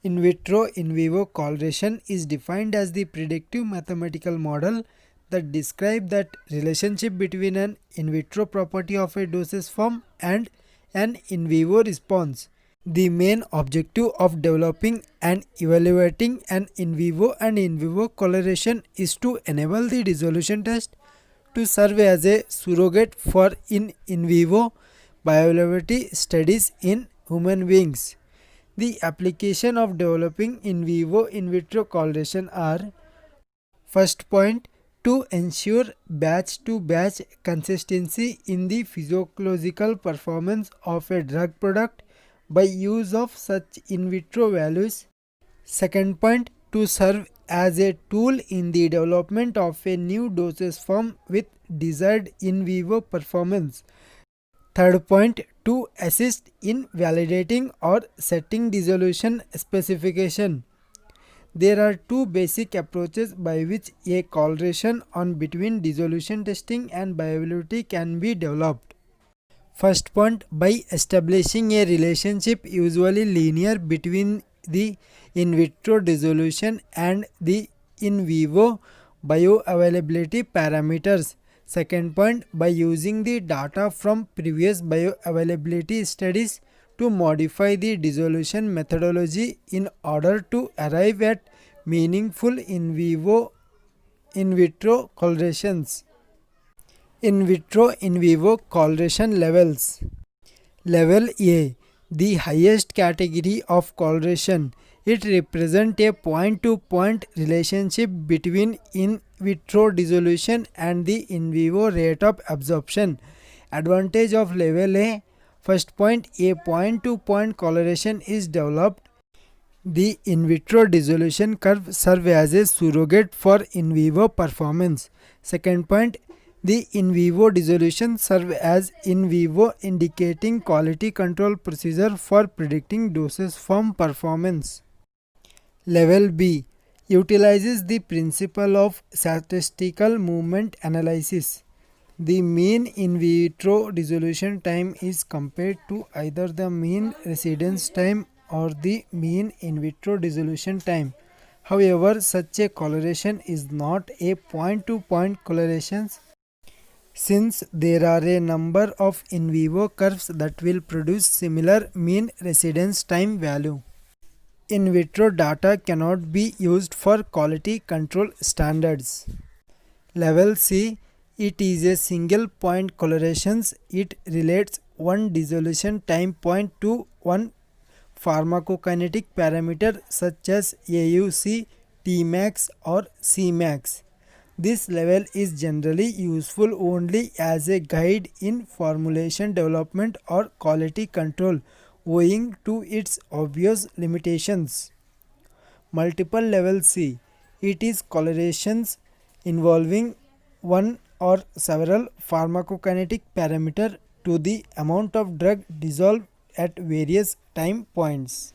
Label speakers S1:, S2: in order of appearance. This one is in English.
S1: In vitro in vivo correlation is defined as the predictive mathematical model that describes that relationship between an in vitro property of a dosage form and an in vivo response. The main objective of developing and evaluating an in vivo and in vivo correlation is to enable the dissolution test to serve as a surrogate for in vivo bioavailability studies in human beings. The application of developing in vivo in vitro correlation are: first point, to ensure batch to batch consistency in the physiological performance of a drug product by use of such in vitro values. Second point, to serve as a tool in the development of a new dosage form with desired in vivo performance. Third point, to assist in validating or setting dissolution specification. There are two basic approaches by which a correlation on between dissolution testing and bioavailability can be developed. First point, by establishing a relationship usually linear between the in vitro dissolution and the in vivo bioavailability parameters. Second point, by using the data from previous bioavailability studies to modify the dissolution methodology in order to arrive at meaningful in vitro correlations. In vitro in vivo correlation levels. Level A, the highest category of correlation. It represents a point-to-point relationship between in vitro dissolution and the in vivo rate of absorption. Advantage of level A. First point, a point-to-point correlation is developed. The in vitro dissolution curve serves as a surrogate for in vivo performance. Second point, the in vivo dissolution serves as in vivo indicating quality control procedure for predicting dosage form performance. Level B utilizes the principle of statistical movement analysis. The mean in vitro dissolution time is compared to either the mean residence time or the mean in vitro dissolution time. However, such a correlation is not a point-to-point correlation, since there are a number of in vivo curves that will produce similar mean residence time value. In vitro data cannot be used for quality control standards. Level C, it is a single point correlation. It relates one dissolution time point to one pharmacokinetic parameter such as AUC, Tmax or Cmax. This level is generally useful only as a guide in formulation development or quality control, owing to its obvious limitations. Multiple level C, it is correlations involving one or several pharmacokinetic parameter to the amount of drug dissolved at various time points.